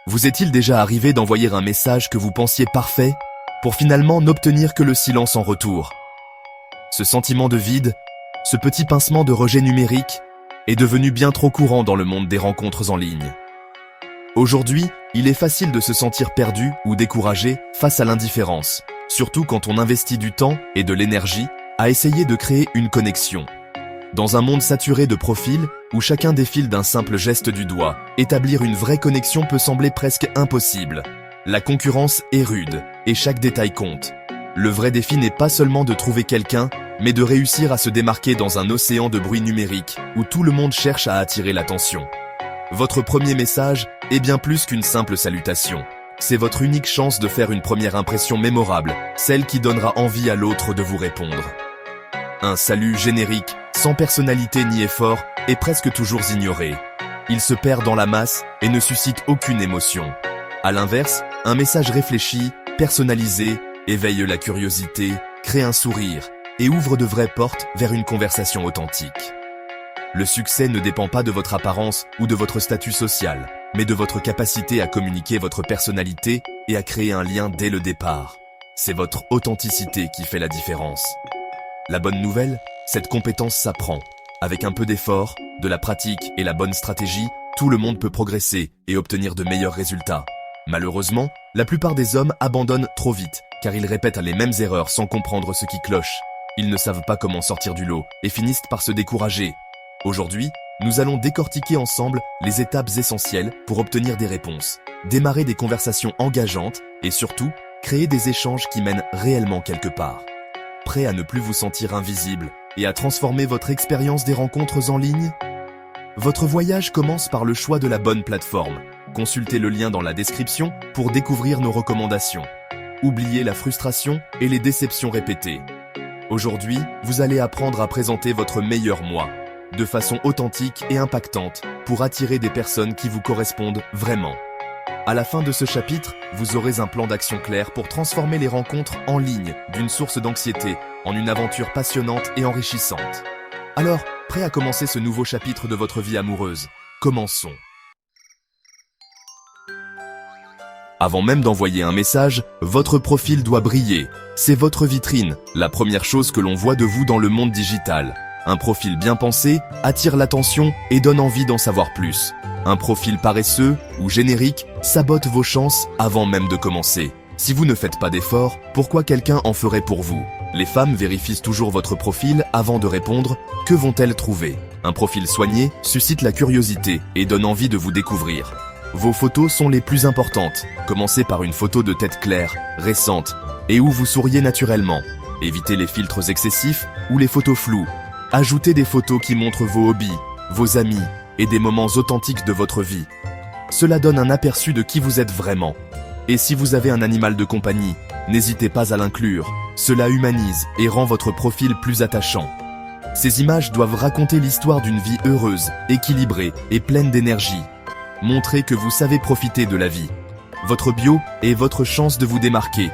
Vous est-il déjà arrivé d'envoyer un message que vous pensiez parfait, pour finalement n'obtenir que le silence en retour? Ce sentiment de vide, ce petit pincement de rejet numérique, est devenu bien trop courant dans le monde des rencontres en ligne. Aujourd'hui, il est facile de se sentir perdu ou découragé face à l'indifférence, surtout quand on investit du temps et de l'énergie à essayer de créer une connexion. Dans un monde saturé de profils, où chacun défile d'un simple geste du doigt, établir une vraie connexion peut sembler presque impossible. La concurrence est rude, et chaque détail compte. Le vrai défi n'est pas seulement de trouver quelqu'un, mais de réussir à se démarquer dans un océan de bruit numérique, où tout le monde cherche à attirer l'attention. Votre premier message est bien plus qu'une simple salutation. C'est votre unique chance de faire une première impression mémorable, celle qui donnera envie à l'autre de vous répondre. Un salut générique, sans personnalité ni effort, est presque toujours ignoré. Il se perd dans la masse et ne suscite aucune émotion. À l'inverse, un message réfléchi, personnalisé, éveille la curiosité, crée un sourire et ouvre de vraies portes vers une conversation authentique. Le succès ne dépend pas de votre apparence ou de votre statut social, mais de votre capacité à communiquer votre personnalité et à créer un lien dès le départ. C'est votre authenticité qui fait la différence. La bonne nouvelle, cette compétence s'apprend. Avec un peu d'effort, de la pratique et la bonne stratégie, tout le monde peut progresser et obtenir de meilleurs résultats. Malheureusement, la plupart des hommes abandonnent trop vite, car ils répètent les mêmes erreurs sans comprendre ce qui cloche. Ils ne savent pas comment sortir du lot et finissent par se décourager. Aujourd'hui, nous allons décortiquer ensemble les étapes essentielles pour obtenir des réponses, démarrer des conversations engageantes et surtout, créer des échanges qui mènent réellement quelque part. Prêt à ne plus vous sentir invisible et à transformer votre expérience des rencontres en ligne? Votre voyage commence par le choix de la bonne plateforme. Consultez le lien dans la description pour découvrir nos recommandations. Oubliez la frustration et les déceptions répétées. Aujourd'hui, vous allez apprendre à présenter votre meilleur moi, de façon authentique et impactante, pour attirer des personnes qui vous correspondent vraiment. À la fin de ce chapitre, vous aurez un plan d'action clair pour transformer les rencontres en ligne d'une source d'anxiété en une aventure passionnante et enrichissante. Alors, prêt à commencer ce nouveau chapitre de votre vie amoureuse? Commençons. Avant même d'envoyer un message, votre profil doit briller. C'est votre vitrine, la première chose que l'on voit de vous dans le monde digital. Un profil bien pensé attire l'attention et donne envie d'en savoir plus. Un profil paresseux ou générique sabote vos chances avant même de commencer. Si vous ne faites pas d'efforts, pourquoi quelqu'un en ferait pour vous? Les femmes vérifient toujours votre profil avant de répondre. Que vont-elles trouver? Un profil soigné suscite la curiosité et donne envie de vous découvrir. Vos photos sont les plus importantes. Commencez par une photo de tête claire, récente, et où vous souriez naturellement. Évitez les filtres excessifs ou les photos floues. Ajoutez des photos qui montrent vos hobbies, vos amis et des moments authentiques de votre vie. Cela donne un aperçu de qui vous êtes vraiment. Et si vous avez un animal de compagnie, n'hésitez pas à l'inclure. Cela humanise et rend votre profil plus attachant. Ces images doivent raconter l'histoire d'une vie heureuse, équilibrée et pleine d'énergie. Montrez que vous savez profiter de la vie. Votre bio est votre chance de vous démarquer.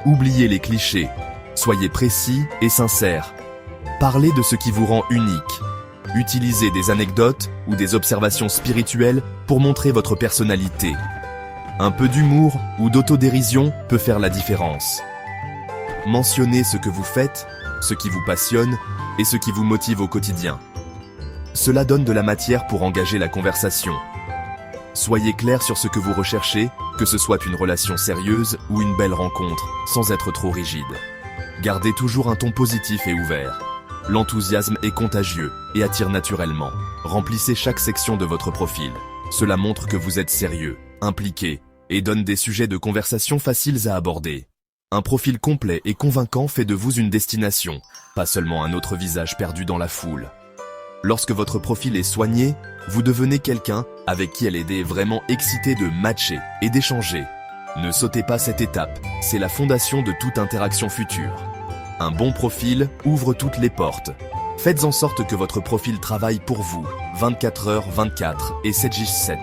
Oubliez les clichés. Soyez précis et sincère. Parlez de ce qui vous rend unique. Utilisez des anecdotes ou des observations spirituelles pour montrer votre personnalité. Un peu d'humour ou d'autodérision peut faire la différence. Mentionnez ce que vous faites, ce qui vous passionne et ce qui vous motive au quotidien. Cela donne de la matière pour engager la conversation. Soyez clair sur ce que vous recherchez, que ce soit une relation sérieuse ou une belle rencontre, sans être trop rigide. Gardez toujours un ton positif et ouvert. L'enthousiasme est contagieux et attire naturellement. Remplissez chaque section de votre profil. Cela montre que vous êtes sérieux, impliqué et donne des sujets de conversation faciles à aborder. Un profil complet et convaincant fait de vous une destination, pas seulement un autre visage perdu dans la foule. Lorsque votre profil est soigné, vous devenez quelqu'un avec qui elle est vraiment excité de matcher et d'échanger. Ne sautez pas cette étape, c'est la fondation de toute interaction future. Un bon profil ouvre toutes les portes. Faites en sorte que votre profil travaille pour vous, 24h/24 et 7h/7.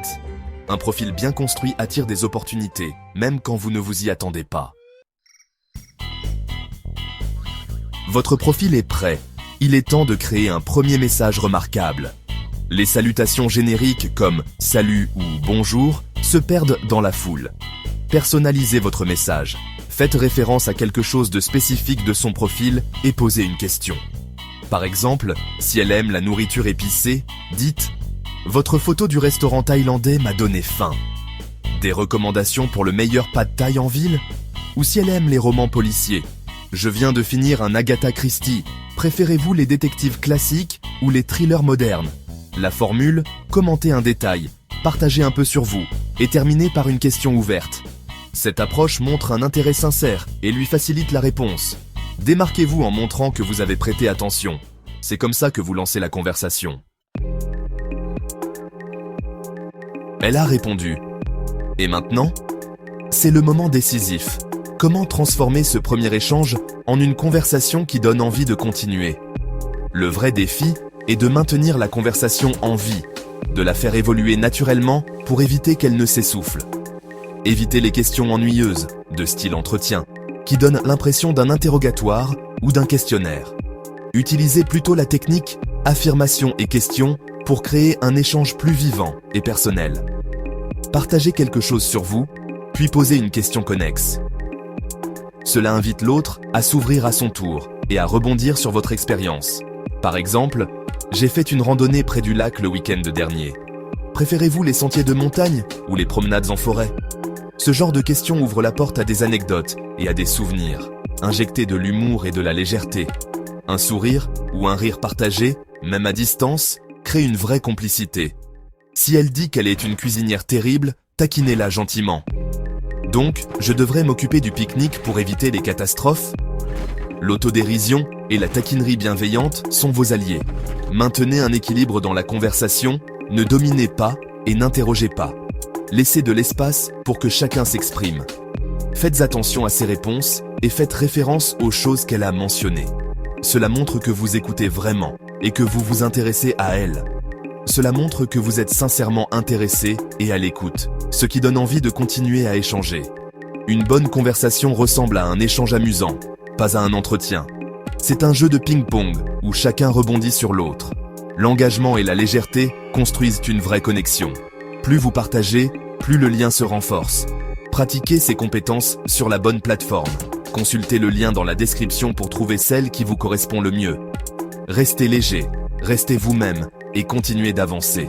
Un profil bien construit attire des opportunités, même quand vous ne vous y attendez pas. Votre profil est prêt. Il est temps de créer un premier message remarquable. Les salutations génériques comme « Salut » ou « Bonjour » se perdent dans la foule. Personnalisez votre message. Faites référence à quelque chose de spécifique de son profil et posez une question. Par exemple, si elle aime la nourriture épicée, dites « Votre photo du restaurant thaïlandais m'a donné faim ». Des recommandations pour le meilleur pad thaï en ville? Ou si elle aime les romans policiers? Je viens de finir un Agatha Christie. Préférez-vous les détectives classiques ou les thrillers modernes? La formule, commentez un détail, partagez un peu sur vous et terminez par une question ouverte. Cette approche montre un intérêt sincère et lui facilite la réponse. Démarquez-vous en montrant que vous avez prêté attention. C'est comme ça que vous lancez la conversation. Elle a répondu. Et maintenant? C'est le moment décisif. Comment transformer ce premier échange en une conversation qui donne envie de continuer? Le vrai défi est de maintenir la conversation en vie, de la faire évoluer naturellement pour éviter qu'elle ne s'essouffle. Évitez les questions ennuyeuses, de style entretien, qui donnent l'impression d'un interrogatoire ou d'un questionnaire. Utilisez plutôt la technique affirmation et question pour créer un échange plus vivant et personnel. Partagez quelque chose sur vous, puis posez une question connexe. Cela invite l'autre à s'ouvrir à son tour et à rebondir sur votre expérience. Par exemple, j'ai fait une randonnée près du lac le week-end dernier. Préférez-vous les sentiers de montagne ou les promenades en forêt? Ce genre de questions ouvre la porte à des anecdotes et à des souvenirs. Injectez de l'humour et de la légèreté. Un sourire ou un rire partagé, même à distance, crée une vraie complicité. Si elle dit qu'elle est une cuisinière terrible, taquinez-la gentiment. Donc, je devrais m'occuper du pique-nique pour éviter les catastrophes? L'autodérision et la taquinerie bienveillante sont vos alliés. Maintenez un équilibre dans la conversation, ne dominez pas et n'interrogez pas. Laissez de l'espace pour que chacun s'exprime. Faites attention à ses réponses et faites référence aux choses qu'elle a mentionnées. Cela montre que vous écoutez vraiment et que vous vous intéressez à elle. Cela montre que vous êtes sincèrement intéressé et à l'écoute, ce qui donne envie de continuer à échanger. Une bonne conversation ressemble à un échange amusant, pas à un entretien. C'est un jeu de ping-pong où chacun rebondit sur l'autre. L'engagement et la légèreté construisent une vraie connexion. Plus vous partagez, plus le lien se renforce. Pratiquez ces compétences sur la bonne plateforme. Consultez le lien dans la description pour trouver celle qui vous correspond le mieux. Restez léger, restez vous-même et continuez d'avancer.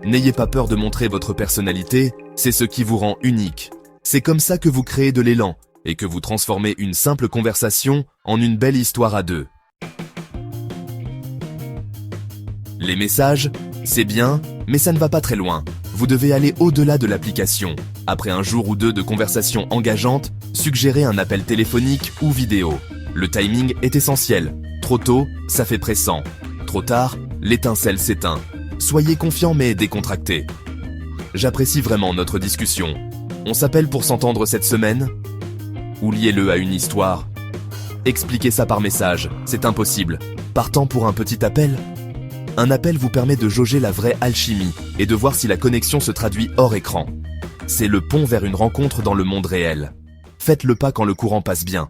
N'ayez pas peur de montrer votre personnalité, c'est ce qui vous rend unique. C'est comme ça que vous créez de l'élan et que vous transformez une simple conversation en une belle histoire à deux. Les messages, c'est bien, mais ça ne va pas très loin. Vous devez aller au-delà de l'application. Après un jour ou deux de conversation engageante, suggérez un appel téléphonique ou vidéo. Le timing est essentiel. Trop tôt, ça fait pressant. Trop tard, l'étincelle s'éteint. Soyez confiant mais décontracté. J'apprécie vraiment notre discussion. On s'appelle pour s'entendre cette semaine? Ou liez-le à une histoire? Expliquez ça par message, c'est impossible. Partant pour un petit appel? Un appel vous permet de jauger la vraie alchimie et de voir si la connexion se traduit hors écran. C'est le pont vers une rencontre dans le monde réel. Faites le pas quand le courant passe bien.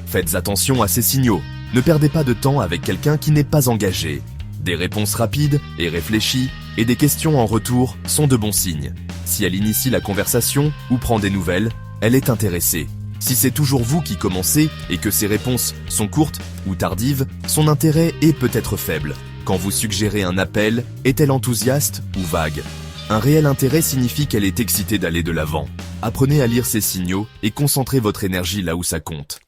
Faites attention à ces signaux. Ne perdez pas de temps avec quelqu'un qui n'est pas engagé. Des réponses rapides et réfléchies et des questions en retour sont de bons signes. Si elle initie la conversation ou prend des nouvelles, elle est intéressée. Si c'est toujours vous qui commencez et que ses réponses sont courtes ou tardives, son intérêt est peut-être faible. Quand vous suggérez un appel, est-elle enthousiaste ou vague? Un réel intérêt signifie qu'elle est excitée d'aller de l'avant. Apprenez à lire ces signaux et concentrez votre énergie là où ça compte.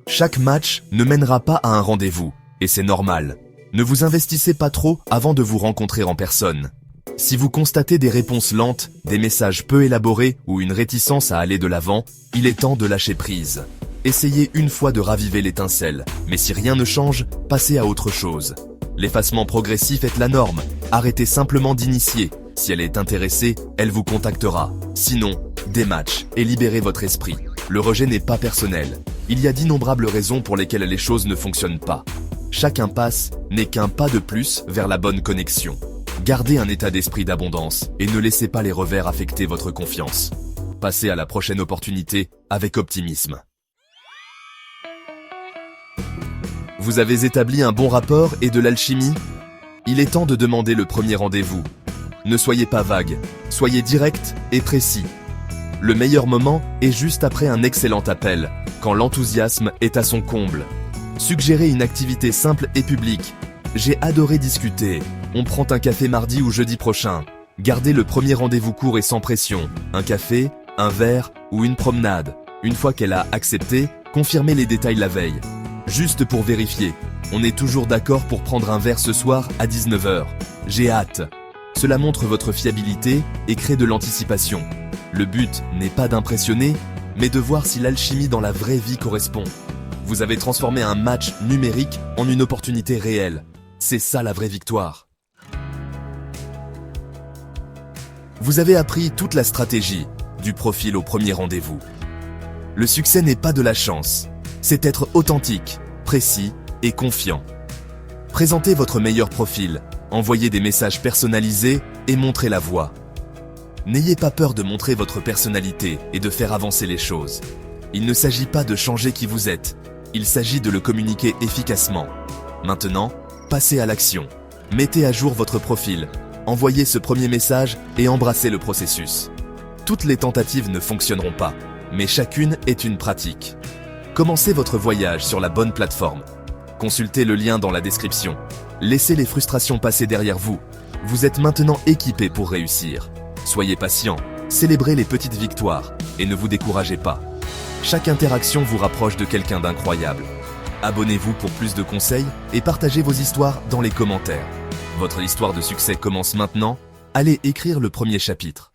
Chaque match ne mènera pas à un rendez-vous, et c'est normal. Ne vous investissez pas trop avant de vous rencontrer en personne. Si vous constatez des réponses lentes, des messages peu élaborés ou une réticence à aller de l'avant, il est temps de lâcher prise. Essayez une fois de raviver l'étincelle, mais si rien ne change, passez à autre chose. L'effacement progressif est la norme. Arrêtez simplement d'initier. Si elle est intéressée, elle vous contactera. Sinon, dématch et libérez votre esprit. Le rejet n'est pas personnel. Il y a d'innombrables raisons pour lesquelles les choses ne fonctionnent pas. Chaque impasse n'est qu'un pas de plus vers la bonne connexion. Gardez un état d'esprit d'abondance et ne laissez pas les revers affecter votre confiance. Passez à la prochaine opportunité avec optimisme. Vous avez établi un bon rapport et de l'alchimie? Il est temps de demander le premier rendez-vous. Ne soyez pas vague, soyez direct et précis. Le meilleur moment est juste après un excellent appel, quand l'enthousiasme est à son comble. Suggérez une activité simple et publique. J'ai adoré discuter. On prend un café mardi ou jeudi prochain. Gardez le premier rendez-vous court et sans pression. Un café, un verre ou une promenade. Une fois qu'elle a accepté, confirmez les détails la veille. Juste pour vérifier. On est toujours d'accord pour prendre un verre ce soir à 19 h. J'ai hâte. Cela montre votre fiabilité et crée de l'anticipation. Le but n'est pas d'impressionner, mais de voir si l'alchimie dans la vraie vie correspond. Vous avez transformé un match numérique en une opportunité réelle. C'est ça la vraie victoire. Vous avez appris toute la stratégie, du profil au premier rendez-vous. Le succès n'est pas de la chance, c'est être authentique, précis et confiant. Présentez votre meilleur profil, envoyez des messages personnalisés et montrez la voie. N'ayez pas peur de montrer votre personnalité et de faire avancer les choses. Il ne s'agit pas de changer qui vous êtes, il s'agit de le communiquer efficacement. Maintenant, passez à l'action. Mettez à jour votre profil, envoyez ce premier message et embrassez le processus. Toutes les tentatives ne fonctionneront pas, mais chacune est une pratique. Commencez votre voyage sur la bonne plateforme. Consultez le lien dans la description. Laissez les frustrations passer derrière vous. Vous êtes maintenant équipé pour réussir. Soyez patient, célébrez les petites victoires et ne vous découragez pas. Chaque interaction vous rapproche de quelqu'un d'incroyable. Abonnez-vous pour plus de conseils et partagez vos histoires dans les commentaires. Votre histoire de succès commence maintenant. Allez écrire le premier chapitre.